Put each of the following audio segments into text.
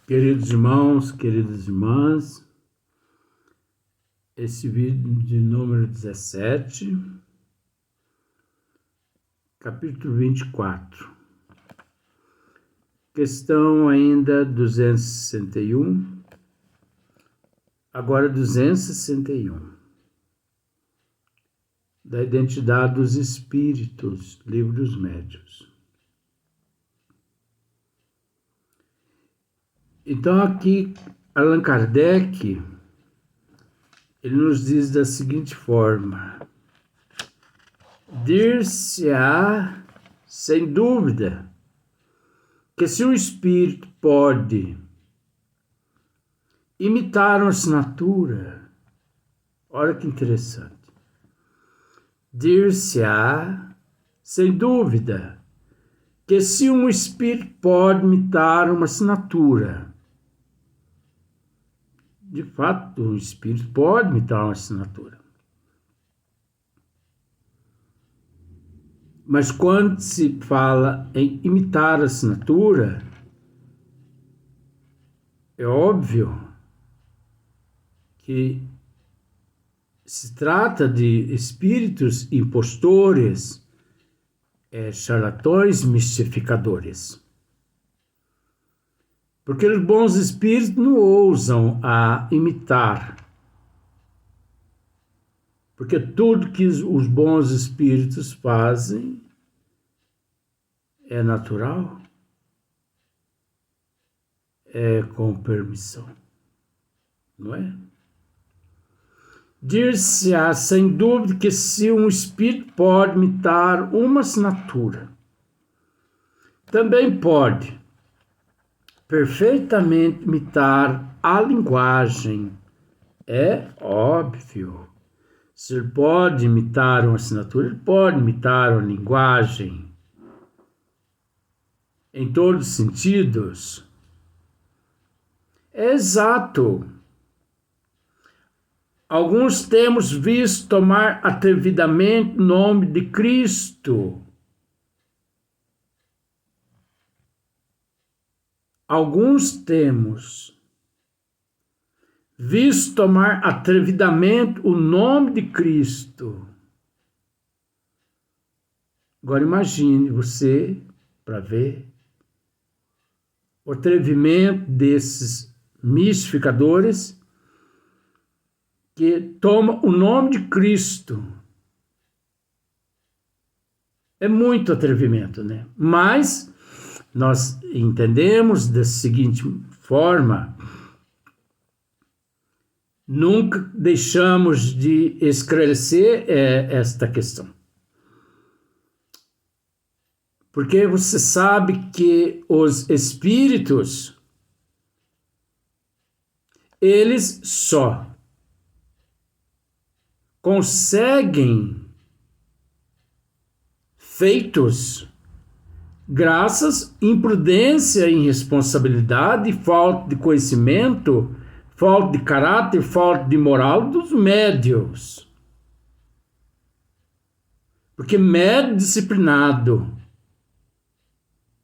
Queridos irmãos, queridas irmãs, esse vídeo de número 17, capítulo 24, questão ainda 261, agora 261, da identidade dos espíritos, livro dos médiuns. Então aqui Allan Kardec, ele nos diz da seguinte forma: dir-se-á, sem dúvida, que se um espírito pode imitar uma assinatura, olha que interessante, dir-se-á, sem dúvida, que se um espírito pode imitar uma assinatura, de fato, um espírito pode imitar uma assinatura. Mas quando se fala em imitar a assinatura, é óbvio que se trata de espíritos impostores, charlatões, mistificadores. Porque os bons espíritos não ousam a imitar. Porque tudo que os bons espíritos fazem é natural, é com permissão, não é? Dir-se-á, sem dúvida, que se um espírito pode imitar uma assinatura, também pode perfeitamente imitar a linguagem. É óbvio. Se ele pode imitar uma assinatura, ele pode imitar uma linguagem. Em todos os sentidos. É exato. Alguns temos visto tomar atrevidamente o nome de Cristo. Alguns temos visto tomar atrevidamente o nome de Cristo. Agora imagine você para ver o atrevimento desses mistificadores que tomam o nome de Cristo. É muito atrevimento, né? Mas nós entendemos da seguinte forma: nunca deixamos de esclarecer esta questão. Porque você sabe que os espíritos, eles só conseguem feitos graças à imprudência, irresponsabilidade, falta de conhecimento, falta de caráter, falta de moral dos médios. Porque médio disciplinado,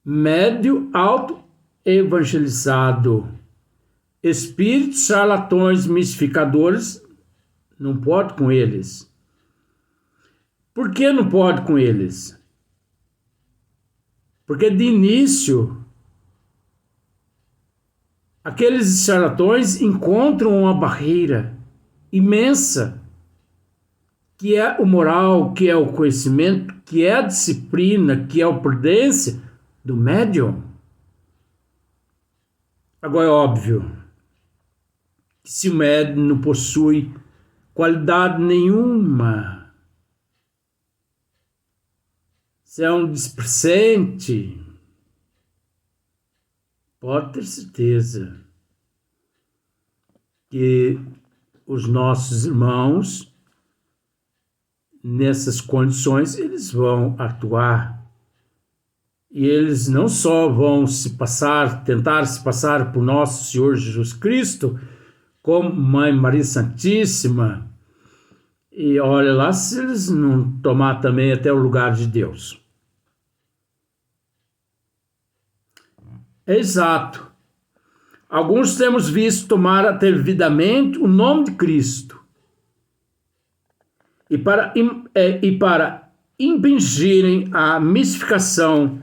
médio auto-evangelizado, espíritos charlatões, mistificadores, não pode com eles. Por que não pode com eles? Porque de início, aqueles charlatões encontram uma barreira imensa, que é o moral, que é o conhecimento, que é a disciplina, que é a prudência do médium. Agora é óbvio que se o médium não possui qualidade nenhuma, se é um displicente, pode ter certeza que os nossos irmãos, nessas condições, eles vão atuar. E eles não só vão tentar se passar por nosso Senhor Jesus Cristo, como Mãe Maria Santíssima, e olha lá se eles não tomar também até o lugar de Deus. É exato. Alguns temos visto tomar atrevidamente o nome de Cristo e para impingirem a mistificação,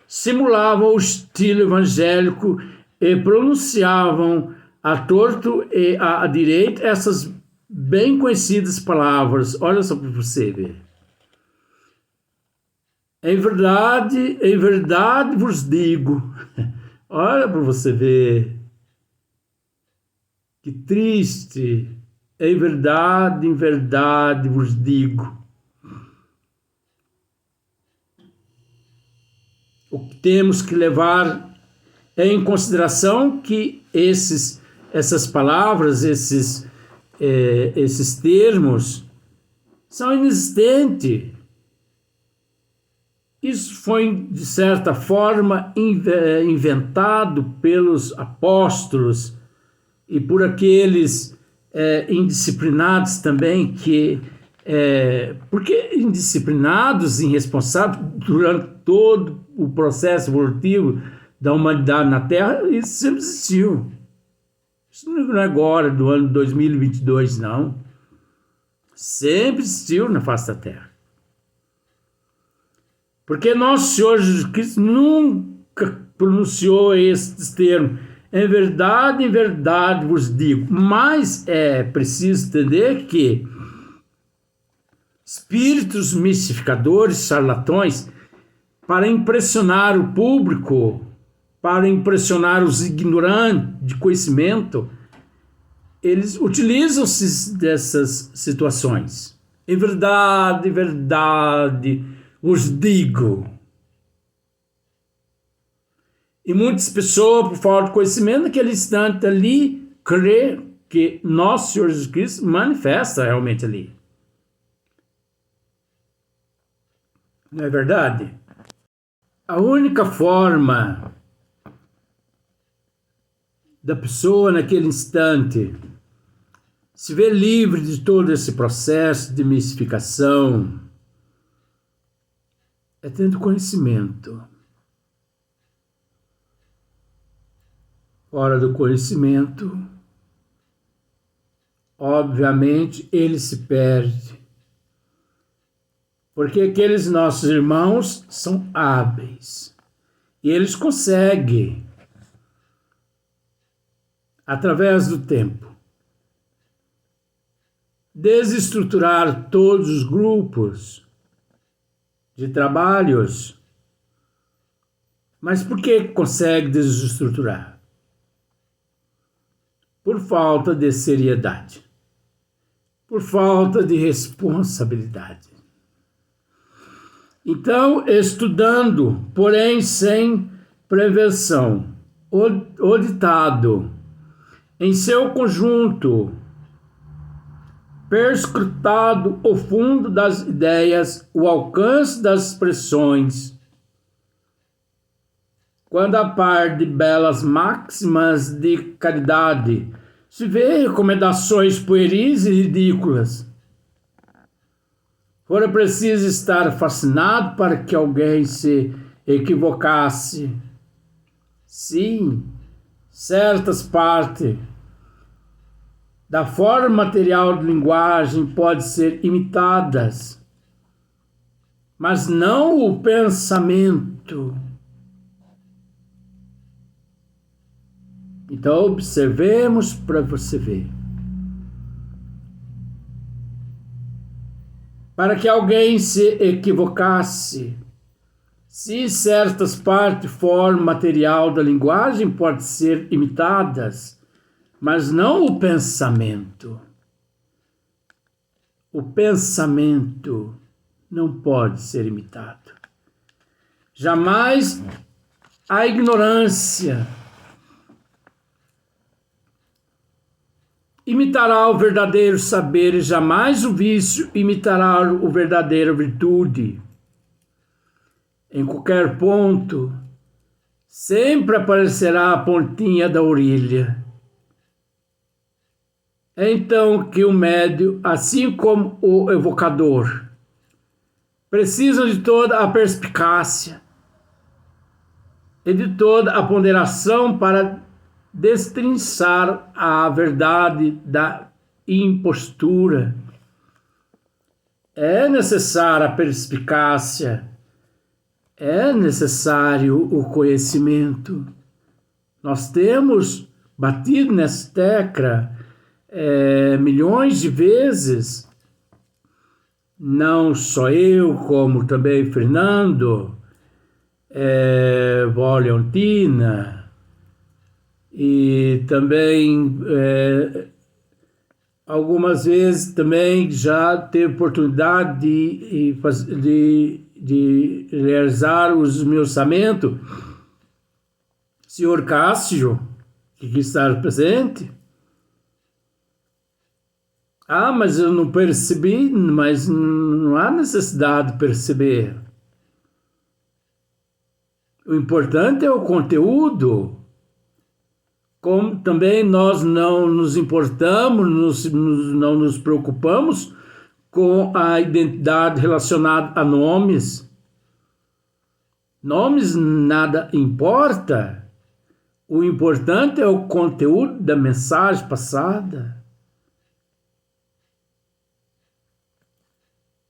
simulavam o estilo evangélico e pronunciavam a torto e à direita essas bem conhecidas palavras. Olha só para você ver. Em verdade vos digo. Olha para você ver. Que triste. Em verdade vos digo. O que temos que levar em consideração que essas palavras, esses termos são inexistentes. Isso foi, de certa forma, inventado pelos apóstolos e por aqueles indisciplinados também, porque indisciplinados e irresponsáveis durante todo o processo evolutivo da humanidade na Terra, isso sempre existiu. Isso não é agora, do ano 2022, não. Sempre existiu na face da Terra. Porque nosso Senhor Jesus Cristo nunca pronunciou esses termos. Em verdade vos digo. Mas é preciso entender que espíritos mistificadores, charlatões, para impressionar o público, para impressionar os ignorantes de conhecimento, eles utilizam-se dessas situações. Em verdade vos digo. E muitas pessoas, por falta de conhecimento, naquele instante ali, crê que nosso Senhor Jesus Cristo manifesta realmente ali. Não é verdade? A única forma da pessoa naquele instante se ver livre de todo esse processo de mistificação é tendo conhecimento. Fora do conhecimento, obviamente, ele se perde. Porque aqueles nossos irmãos são hábeis. E eles conseguem, através do tempo, desestruturar todos os grupos de trabalhos. Mas por que consegue desestruturar? Por falta de seriedade, por falta de responsabilidade. Então, estudando, porém sem prevenção, o ditado, em seu conjunto, perscrutado o fundo das ideias, o alcance das expressões, quando a par de belas máximas de caridade, se vê recomendações pueris e ridículas. Fora preciso estar fascinado para que alguém se equivocasse. Sim, certas partes da forma material de linguagem podem ser imitadas, mas não o pensamento. Então, observemos para você ver. Para que alguém se equivocasse, se certas partes, forma material da linguagem podem ser imitadas, mas não o pensamento. O pensamento não pode ser imitado. Jamais a ignorância imitará o verdadeiro saber e jamais o vício imitará o verdadeira virtude. Em qualquer ponto, sempre aparecerá a pontinha da orelha. É então que o médium, assim como o evocador, precisam de toda a perspicácia e de toda a ponderação para destrinçar a verdade da impostura. É necessária a perspicácia, é necessário o conhecimento. Nós temos batido nessa tecla milhões de vezes, não só eu, como também Fernando, Vó Leontina, e também algumas vezes também já teve oportunidade de realizar os esmiuçamentos. Senhor Cássio, que está presente. Mas eu não percebi, mas não há necessidade de perceber. O importante é o conteúdo. Como também nós não nos importamos, não nos preocupamos com a identidade relacionada a nomes. Nomes nada importa. O importante é o conteúdo da mensagem passada.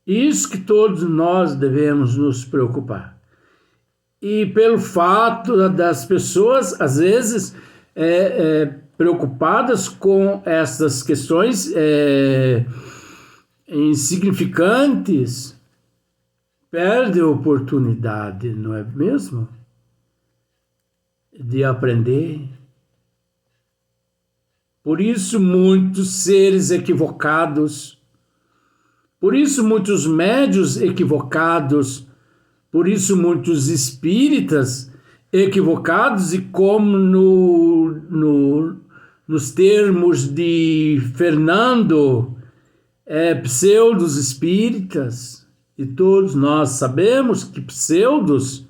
Isso que todos nós devemos nos preocupar. E pelo fato das pessoas, às vezes, preocupadas com essas questões insignificantes, perdem a oportunidade, não é mesmo? De aprender. Por isso, muitos seres equivocados, por isso, muitos médios equivocados, por isso, muitos espíritas equivocados, e como nos termos de Fernando, pseudos espíritas, e todos nós sabemos que pseudos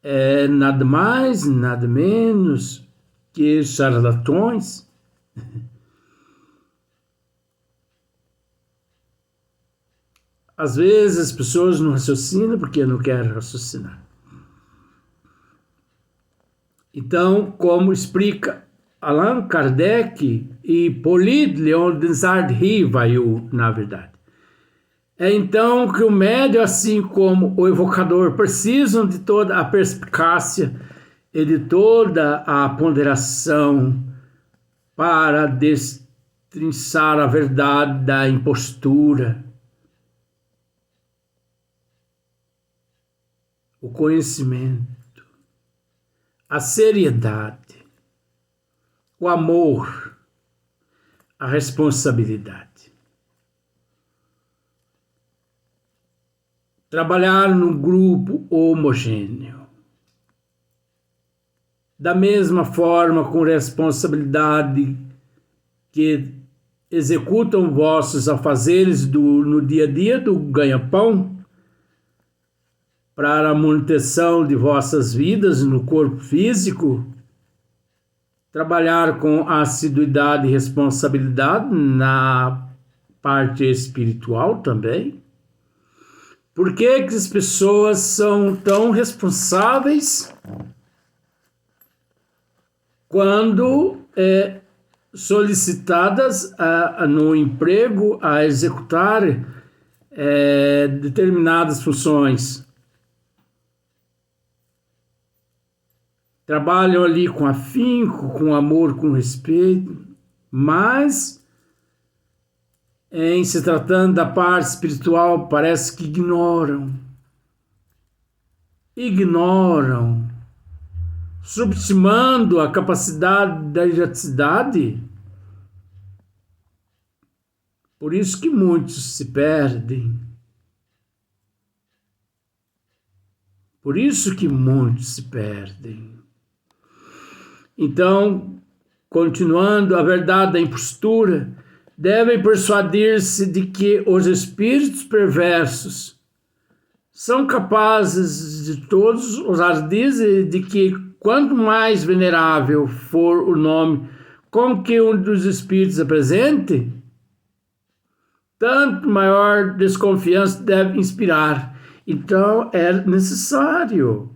é nada mais, nada menos que charlatões. Às vezes as pessoas não raciocinam porque não querem raciocinar. Então, como explica Allan Kardec e Hippolyte Léon Densart Rivail, na verdade, é então que o médium, assim como o evocador, precisam de toda a perspicácia e de toda a ponderação para destrinçar a verdade da impostura. O conhecimento, a seriedade, o amor, a responsabilidade. Trabalhar num grupo homogêneo. Da mesma forma, com responsabilidade que executam vossos afazeres no dia a dia do ganha-pão, para a manutenção de vossas vidas no corpo físico, trabalhar com assiduidade e responsabilidade na parte espiritual também. Por que as pessoas são tão responsáveis quando solicitadas no emprego a executar determinadas funções? Trabalham ali com afinco, com amor, com respeito, mas em se tratando da parte espiritual, parece que ignoram, subestimando a capacidade da erraticidade. Por isso que muitos se perdem. Por isso que muitos se perdem. Então, continuando, a verdade da impostura, devem persuadir-se de que os espíritos perversos são capazes de todos os ardis, de que quanto mais venerável for o nome com que um dos espíritos apresente, tanto maior desconfiança deve inspirar. Então é necessário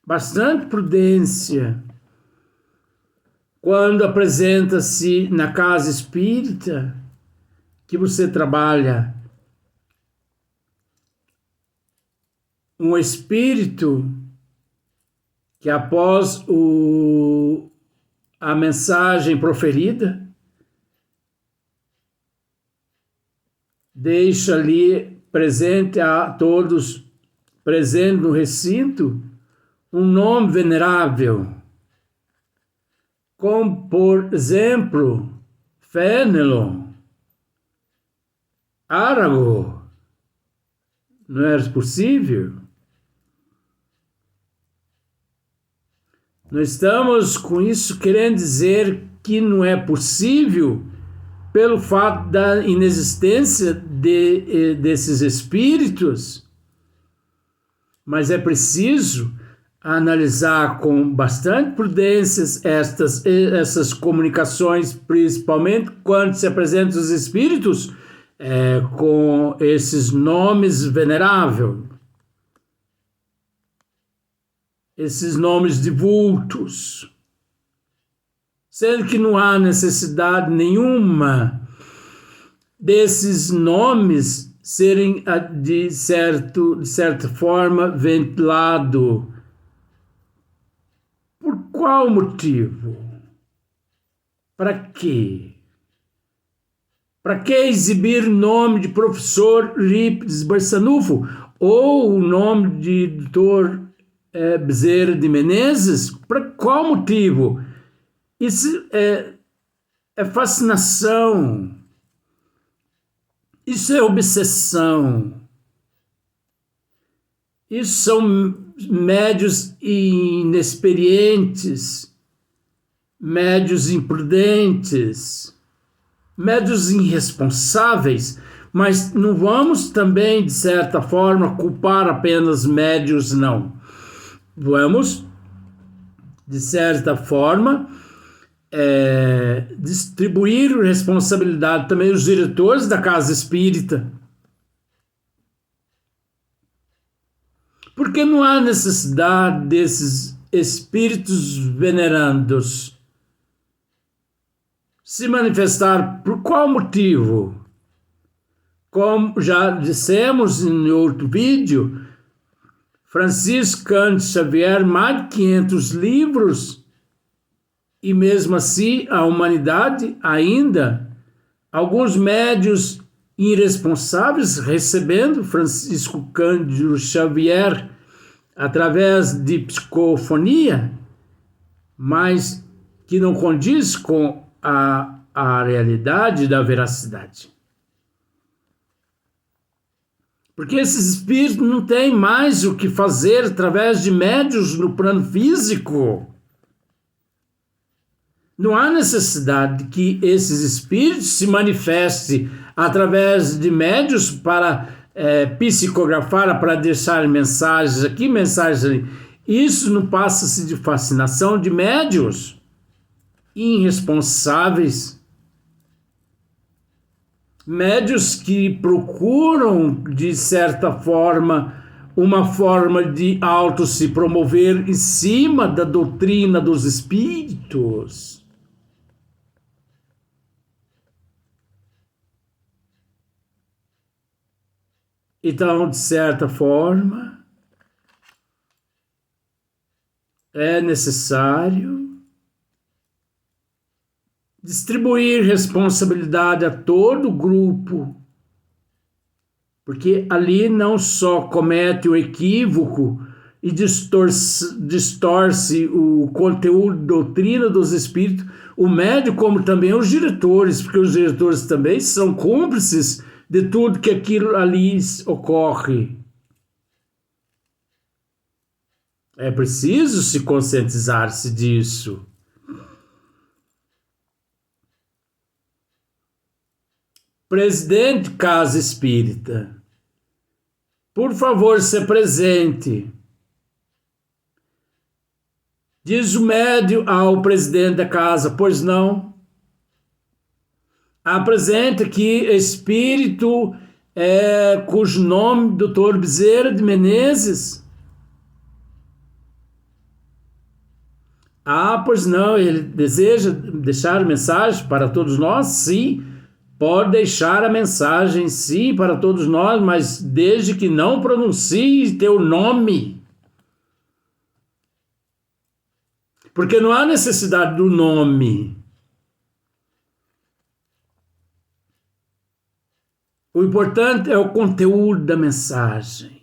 bastante prudência quando apresenta-se na casa espírita que você trabalha, um espírito que após a mensagem proferida, deixa ali presente a todos, presente no recinto, um nome venerável, como, por exemplo, Fénelon, Árago. Não é possível? Não estamos com isso querendo dizer que não é possível pelo fato da inexistência desses espíritos, mas é preciso analisar com bastante prudência essas comunicações, principalmente quando se apresentam os espíritos com esses nomes veneráveis, esses nomes de vultos, sendo que não há necessidade nenhuma desses nomes serem, de certa forma, ventilados. Por qual motivo? Para quê? Para que exibir o nome de professor Eurípides Barçanufo ou o nome de doutor Bezerra de Menezes? Para qual motivo? Isso é fascinação, isso é obsessão, isso são médios inexperientes, médios imprudentes, médios irresponsáveis, mas não vamos também, de certa forma, culpar apenas médios, não. Vamos, de certa forma, distribuir responsabilidade também aos diretores da casa espírita. Porque não há necessidade desses espíritos venerandos se manifestar. Por qual motivo? Como já dissemos em outro vídeo, Francisco Cândido Xavier, mais de 500 livros, e mesmo assim a humanidade ainda, alguns médios irresponsáveis recebendo Francisco Cândido Xavier através de psicofonia, mas que não condiz com a realidade da veracidade. Porque esses espíritos não têm mais o que fazer através de médios no plano físico. Não há necessidade que esses espíritos se manifestem através de médios para psicografar, para deixar mensagens aqui, mensagens ali. Isso não passa-se de fascinação de médios irresponsáveis. Médios que procuram, de certa forma, uma forma de auto se promover em cima da doutrina dos espíritos. Então, de certa forma, é necessário distribuir responsabilidade a todo o grupo, porque ali não só comete o equívoco e distorce o conteúdo, doutrina dos espíritos, o médium, como também os diretores, porque os diretores também são cúmplices de tudo que aquilo ali ocorre. É preciso se conscientizar-se disso. Presidente Casa Espírita, por favor, se apresente. Diz o médium ao presidente da casa, pois não? Apresenta que espírito cujo nome, Dr. Bezerra de Menezes. Ah, pois não, ele deseja deixar mensagem para todos nós? Sim, pode deixar a mensagem, sim, para todos nós, mas desde que não pronuncie teu nome. Porque não há necessidade do nome. O importante é o conteúdo da mensagem.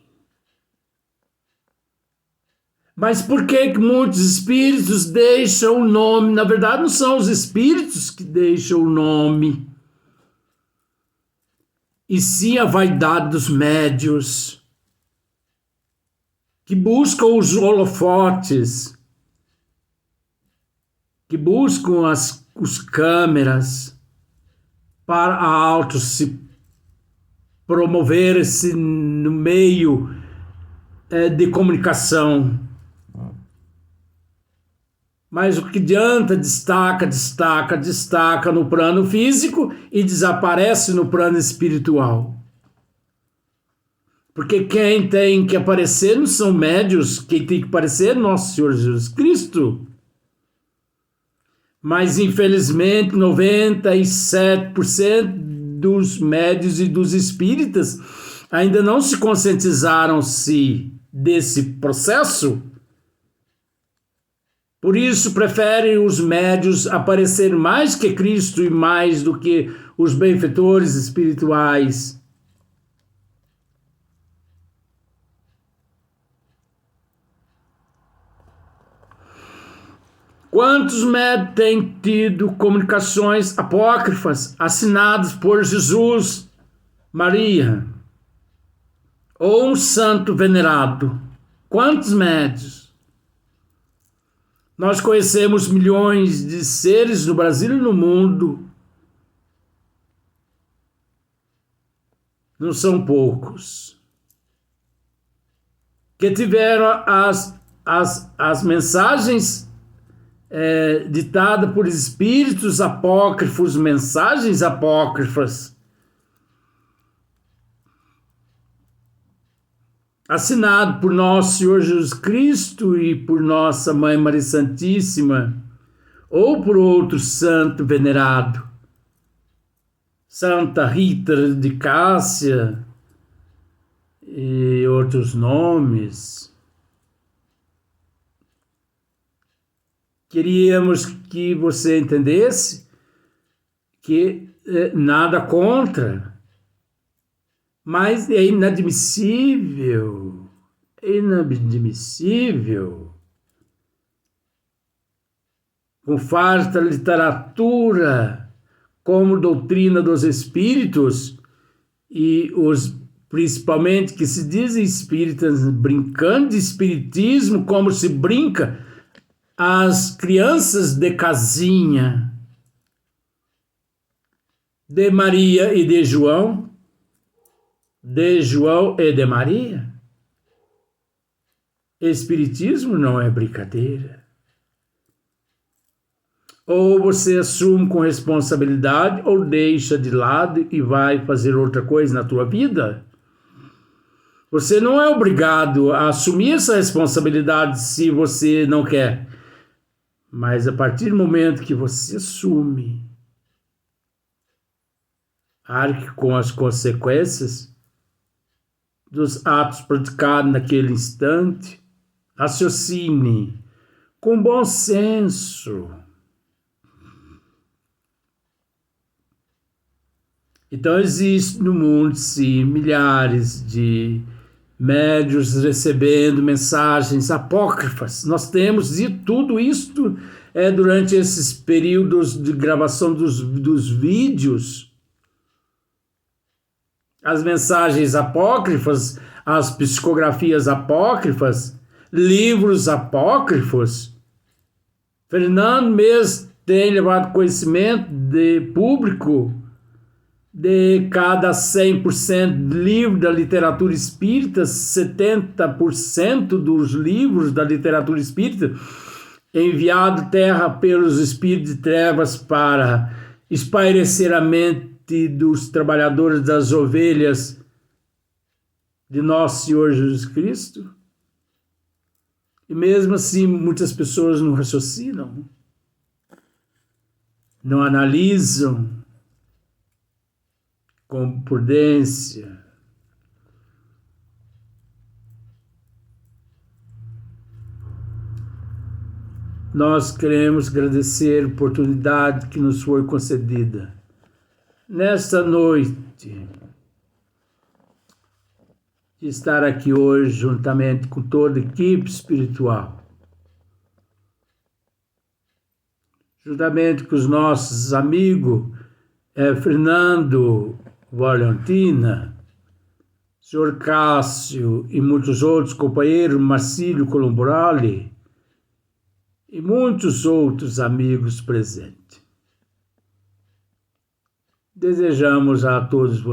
Mas por que muitos espíritos deixam o nome? Na verdade, não são os espíritos que deixam o nome, e sim a vaidade dos médios, que buscam os holofotes, que buscam os câmeras para auto se promover-se no meio de comunicação. Mas o que adianta destaca no plano físico e desaparece no plano espiritual. Porque quem tem que aparecer não são médios, quem tem que aparecer é nosso Senhor Jesus Cristo. Mas infelizmente 97% dos médios e dos espíritas ainda não se conscientizaram-se desse processo. Por isso preferem os médios aparecer mais que Cristo e mais do que os benfeitores espirituais. Quantos médios têm tido comunicações apócrifas assinadas por Jesus, Maria ou um santo venerado? Quantos médios? Nós conhecemos milhões de seres no Brasil e no mundo. Não são poucos. Que tiveram as mensagens ditadas por espíritos apócrifos, mensagens apócrifas, assinado por nosso Senhor Jesus Cristo e por nossa Mãe Maria Santíssima, ou por outro santo venerado, Santa Rita de Cássia e outros nomes. Queríamos que você entendesse que nada contra, mas é inadmissível, com farta literatura como doutrina dos espíritos e os principalmente que se dizem espíritas brincando de espiritismo como se brinca as crianças de casinha de Maria e de João e de Maria. Espiritismo não é brincadeira. Ou você assume com responsabilidade ou deixa de lado e vai fazer outra coisa na tua vida. Você não é obrigado a assumir essa responsabilidade se você não quer. Mas a partir do momento que você assume, arque com as consequências dos atos praticados naquele instante, raciocine com bom senso. Então existe no mundo, sim, milhares de médios recebendo mensagens apócrifas. Nós temos e tudo isto durante esses períodos de gravação dos vídeos. As mensagens apócrifas, as psicografias apócrifas, livros apócrifos. Fernando mesmo tem levado conhecimento de público de cada 100% de livro da literatura espírita, 70% dos livros da literatura espírita enviado terra pelos espíritos de trevas para espairecer a mente dos trabalhadores das ovelhas de nosso Senhor Jesus Cristo. E mesmo assim, muitas pessoas não raciocinam, não analisam com prudência. Nós queremos agradecer a oportunidade que nos foi concedida nesta noite de estar aqui hoje juntamente com toda a equipe espiritual, juntamente com os nossos amigos Fernando Valentina, Sr. Cássio e muitos outros companheiros, Marcílio Colomborali e muitos outros amigos presentes. Desejamos a todos